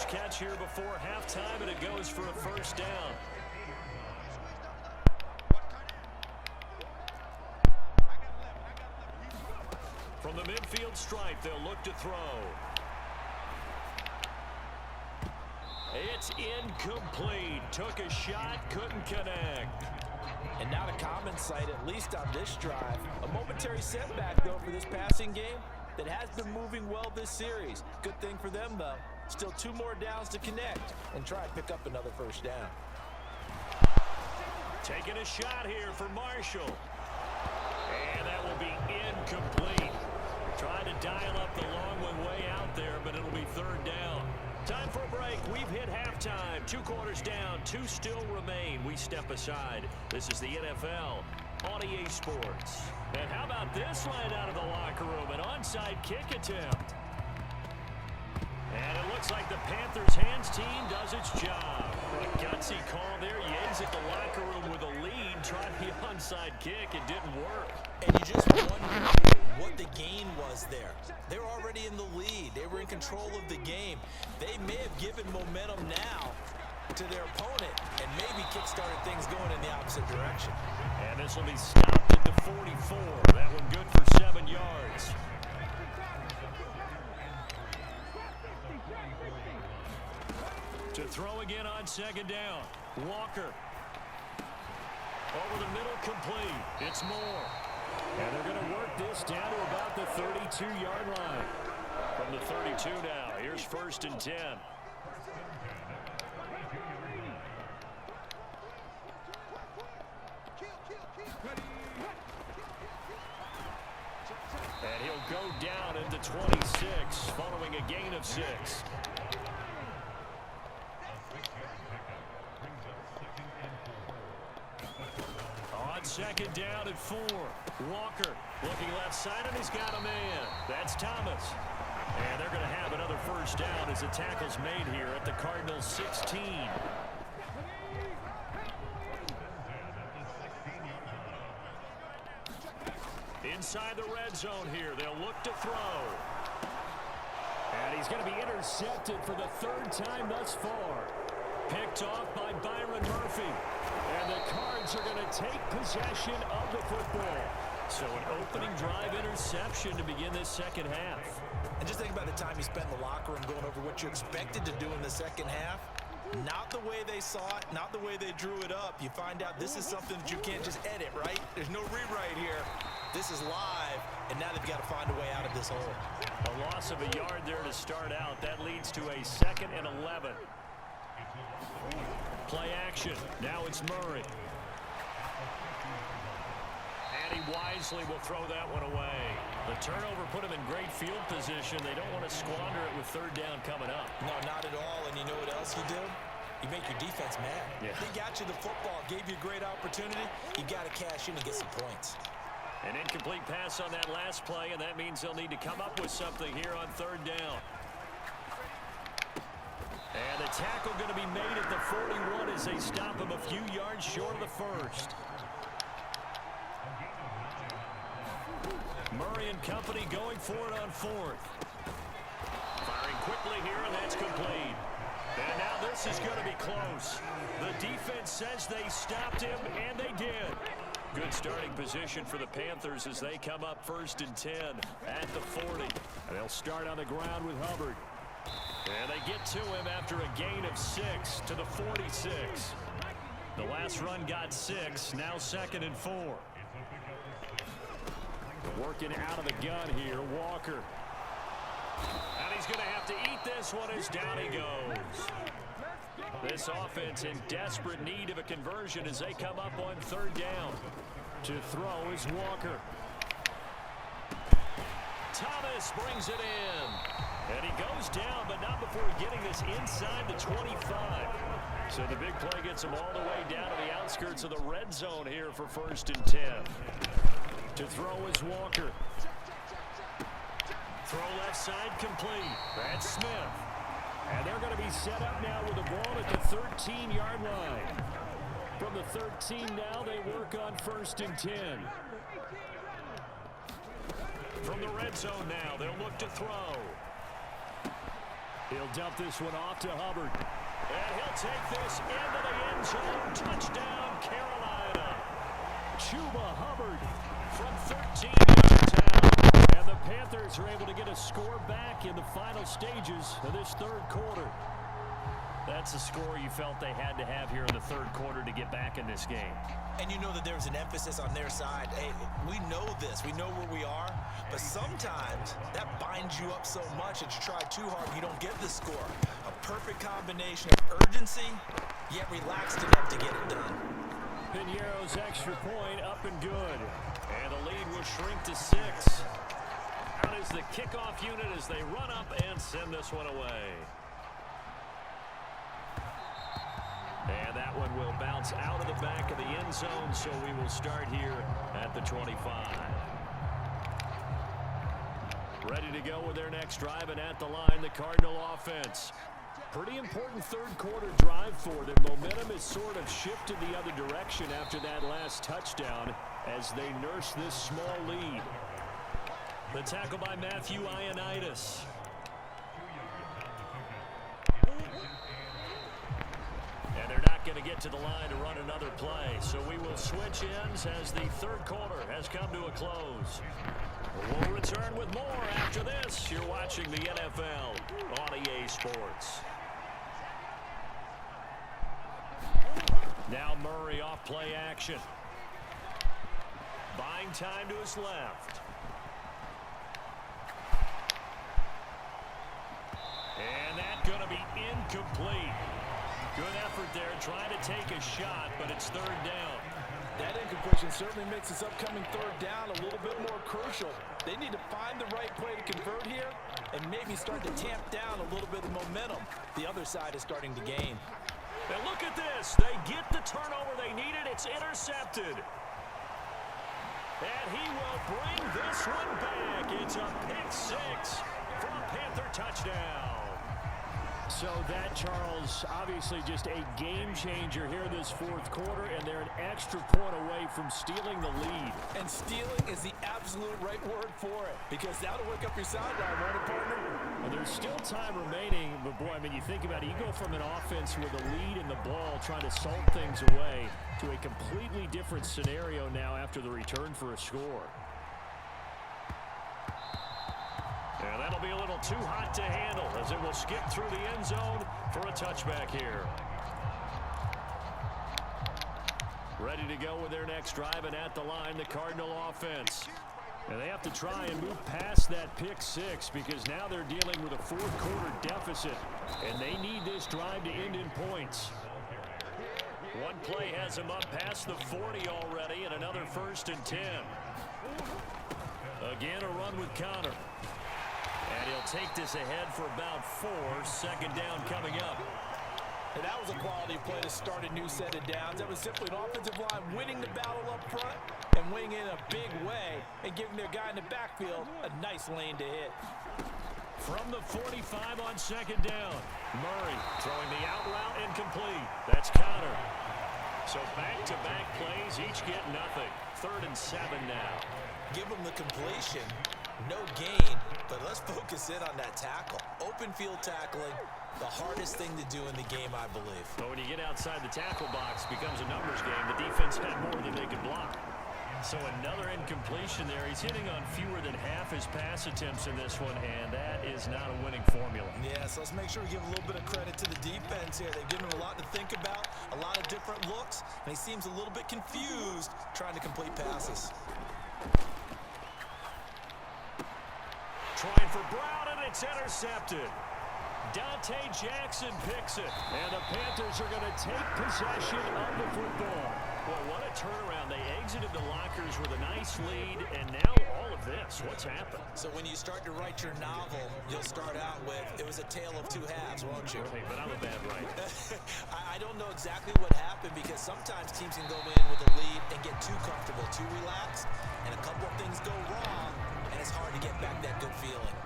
first catch here before halftime, and it goes for a first down. From the midfield stripe, they'll look to throw. It's incomplete. Took a shot, couldn't connect. And not a common sight, at least on this drive. A momentary setback, though, for this passing game that has been moving well this series. Good thing for them, though. Still 2 more downs to connect and try and pick up another first down. Taking a shot here for Marshall. And that will be incomplete. Trying to dial up the long one way out there, but it'll be third down. Time for a break. We've hit halftime. 2 quarters down. 2 still remain. We step aside. This is the NFL on EA Sports. And how about this line out of the locker room? An onside kick attempt. And it looks like the Panthers' hands team does its job. A gutsy call there. You exit the locker room with a lead. Tried the onside kick. It didn't work. And you just wonder what the gain was there. They were already in the lead. They were in control of the game. They may have given momentum now to their opponent and maybe kick-started things going in the opposite direction. And this will be stopped at the 44. That one good for 7 yards. To throw again on second down. Walker. Over the middle, complete. It's Moore. And they're going to work this down to about the 32-yard line. From the 32 now, here's 1st and 10. And he'll go down into 26, following a gain of 6. On second down at 4. Walker looking left side, and he's got a man. That's Thomas. And they're going to have another first down as the tackle's made here at the Cardinals' 16. Inside the red zone here. They'll look to throw. And he's going to be intercepted for the 3rd time thus far. Picked off by Byron Murphy. And the Cards are going to take possession of the football. So an opening drive interception to begin this second half. And just think about the time you spent in the locker room going over what you expected to do in the second half. Not the way they saw it, not the way they drew it up. You find out this is something that you can't just edit, right? There's no rewrite here. This is live, and now they've got to find a way out of this hole. A loss of a yard there to start out. That leads to a 2nd and 11. Play action. Now it's Murray. And he wisely will throw that one away. The turnover put him in great field position. They don't want to squander it with 3rd down coming up. No, not at all. And you know what else you do? You make your defense mad. Yeah. They got you the football, gave you a great opportunity. You got to cash in and get some points. An incomplete pass on that last play, and that means they'll need to come up with something here on 3rd down. And the tackle going to be made at the 41 as they stop him a few yards short of the 1st. Murray and company going for it on 4th. Firing quickly here, and that's complete. And now this is going to be close. The defense says they stopped him, and they did. Good starting position for the Panthers as they come up 1st and 10 at the 40. And they'll start on the ground with Hubbard. And they get to him after a gain of 6 to the 46. The last run got 6, now 2nd and 4. Working out of the gun here, Walker. And he's going to have to eat this one as down he goes. This offense in desperate need of a conversion as they come up on 3rd down. To throw is Walker. Thomas brings it in. And he goes down, but not before getting this inside the 25. So the big play gets him all the way down to the outskirts of the red zone here for 1st and 10. To throw is Walker. Throw left side complete. That's Smith. And they're going to be set up now with the ball at the 13-yard line. From the 13 now, they work on 1st and 10. From the red zone now, they'll look to throw. He'll dump this one off to Hubbard. And he'll take this into the end zone. Touchdown, Carolina. Chuba Hubbard from 13 yards out. And the Panthers are able to get a score back in the final stages of this third quarter. That's a score you felt they had to have here in the third quarter to get back in this game. And you know that there's an emphasis on their side. Hey, we know this. We know where we are. But sometimes that binds you up so much that you try too hard and you don't get the score. A perfect combination of urgency, yet relaxed enough to get it done. Piñeiro's extra point up and good. And the lead will shrink to 6. Out is the kickoff unit as they run up and send this one away. And that one will bounce out of the back of the end zone, so we will start here at the 25. Ready to go with their next drive, and at the line, the Cardinal offense. Pretty important third quarter drive for them. Momentum has sort of shifted the other direction after that last touchdown as they nurse this small lead. The tackle by Matthew Ioannidis. And they're not going to get to the line to run another play. So we will switch ends as the third quarter has come to a close. We'll return with more after this. You're watching the NFL on EA Sports. Now Murray off play action. Buying time to his left. And that's going to be incomplete. Good effort there trying to take a shot, but it's third down. That incompletion certainly makes this upcoming third down a little bit more crucial. They need to find the right play to convert here and maybe start to tamp down a little bit of momentum. The other side is starting to gain. And look at this. They get the turnover they needed. It's intercepted. And he will bring this one back. It's a pick 6 for a Panther touchdown. So that, Charles, obviously just a game changer here this fourth quarter, and they're an extra point away from stealing the lead. And stealing is the absolute right word for it, because that'll work up your sideline, won't it, partner? Well, there's still time remaining, but boy, I mean, you think about it, you go from an offense with a lead in the ball trying to salt things away to a completely different scenario now after the return for a score. And that'll be a little too hot to handle as it will skip through the end zone for a touchback here. Ready to go with their next drive, and at the line, the Cardinal offense. And they have to try and move past that pick 6 because now they're dealing with a fourth quarter deficit, and they need this drive to end in points. One play has them up past the 40 already, and another 1st and 10. Again, a run with Connor. And he'll take this ahead for about 4. Second down coming up. And that was a quality play to start a new set of downs. That was simply an offensive line winning the battle up front and winning in a big way and giving their guy in the backfield a nice lane to hit. From the 45 on second down. Murray throwing the out route incomplete. That's Connor. So back-to-back plays, each get nothing. 3rd and 7 now. Give them the completion. No gain, but let's focus in on that tackle. Open field tackling, the hardest thing to do in the game, I believe. But when you get outside the tackle box, it becomes a numbers game. The defense had more than they could block. So another incompletion there. He's hitting on fewer than half his pass attempts in this one, and that is not a winning formula. Yeah, so let's make sure we give a little bit of credit to the defense here. They've given him a lot to think about, a lot of different looks, and he seems a little bit confused trying to complete passes. Trying for Brown, and it's intercepted. Dante Jackson picks it, and the Panthers are going to take possession of the football. Well, what a turnaround. They exited the lockers with a nice lead, and now all of this. What's happened? So when you start to write your novel, you'll start out with, it was a tale of two halves, won't you? Hey, but I'm a bad writer. I don't know exactly what happened because sometimes teams can go in with a lead and get too comfortable, too relaxed, and a couple of things go wrong, and it's hard to get back that good feeling.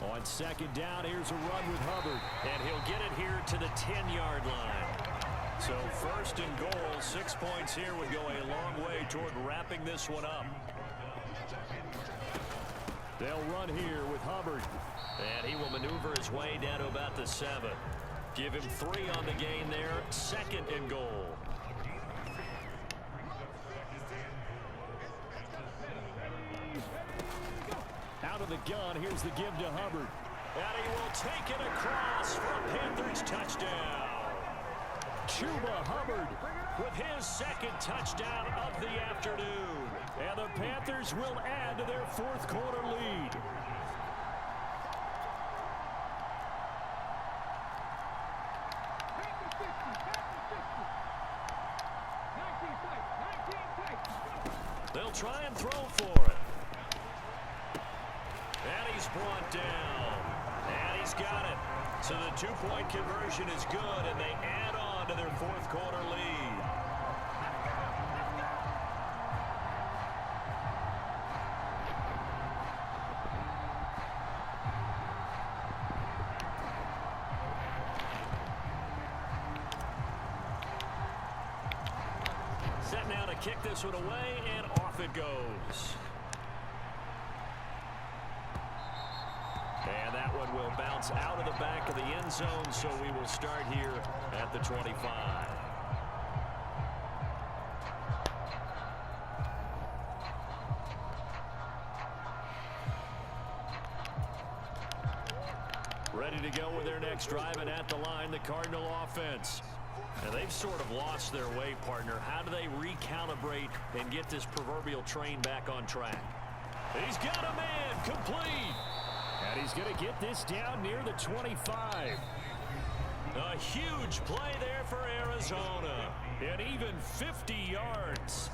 On second down, here's a run with Hubbard, and he'll get it here to the 10-yard line. So So first and goal, 6 points here would go a long way toward wrapping this one up. They'll run here with Hubbard. And he will maneuver his way down to about the 7. Give him 3 on the gain there. Second and goal. Out of the gun, here's the give to Hubbard. And he will take it across for a Panthers touchdown. Chuba Hubbard with his second touchdown of the afternoon. And the Panthers will add to their fourth quarter lead. They'll try and throw for it. And he's brought down. And he's got it. So the two-point conversion is good, and they add on to their fourth quarter lead. Set now to kick this one away, and off it goes. And that one will bounce out of the back of the end zone, so we will start here at the 25. Ready to go with their next drive, and at the line, the Cardinal offense. And they've sort of lost their way, partner. How do they recalibrate and get this proverbial train back on track? He's got a man, complete. And he's going to get this down near the 25. A huge play there for Arizona. And even 50 yards.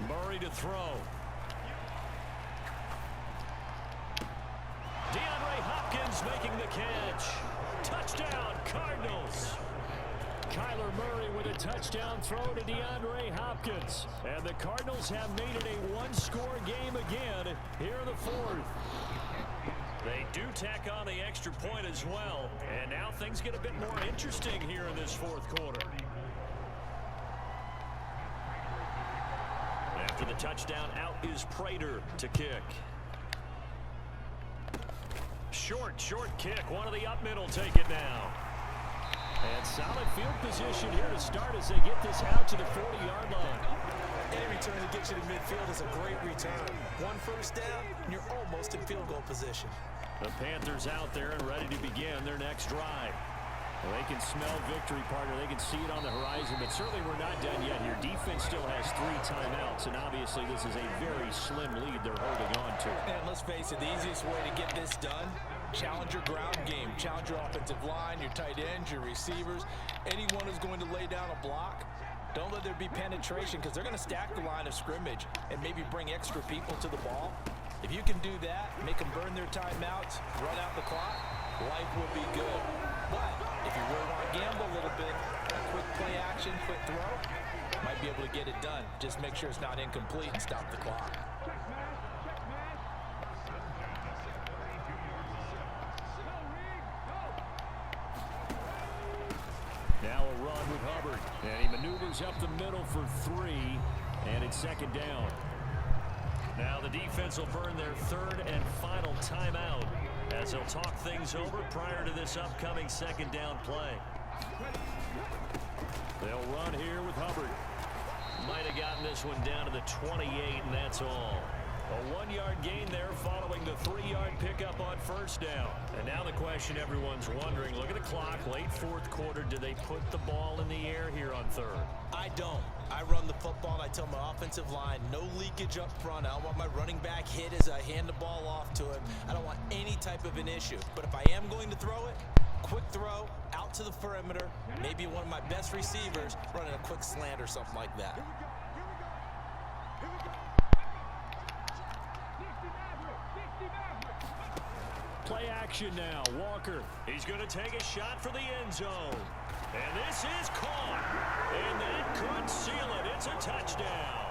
Murray to throw. DeAndre Hopkins making the catch. Touchdown, Cardinals. Kyler Murray with a touchdown throw to DeAndre Hopkins. And the Cardinals have made it a one-score game again here in the fourth. They do tack on the extra point as well. And now things get a bit more interesting here in this fourth quarter. After the touchdown, out is Prater to kick. Short kick. One of the up middle take it now. And solid field position here to start as they get this out to the 40-yard line. Any return that gets you to midfield is a great return. One first down, and you're almost in field goal position. The Panthers out there and ready to begin their next drive. Well, they can smell victory, partner. They can see it on the horizon, but certainly we're not done yet here. Defense still has 3 timeouts, and obviously this is a very slim lead they're holding on to. And let's face it, the easiest way to get this done, challenge your ground game. Challenge your offensive line, your tight ends, your receivers. Anyone who's going to lay down a block, don't let there be penetration because they're going to stack the line of scrimmage and maybe bring extra people to the ball. If you can do that, make them burn their timeouts, run out the clock, life will be good. But if you really want to gamble a little bit, a quick play action, quick throw, might be able to get it done. Just make sure it's not incomplete and stop the clock. Now a run with Hubbard. And he maneuvers up the middle for 3. And it's second down. Now the defense will burn their third and final timeout as they'll talk things over prior to this upcoming second down play. They'll run here with Hubbard. Might have gotten this one down to the 28, and that's all. A 1-yard gain there following the 3-yard pickup on first down. And now the question everyone's wondering, look at the clock, late fourth quarter, do they put the ball in the air here on third? I don't. I run the football, and I tell my offensive line, no leakage up front. I don't want my running back hit as I hand the ball off to him. I don't want any type of an issue. But if I am going to throw it, quick throw, out to the perimeter, maybe one of my best receivers running a quick slant or something like that. Play action now. Walker. He's going to take a shot for the end zone. And this is caught. And that could seal it. It's a touchdown.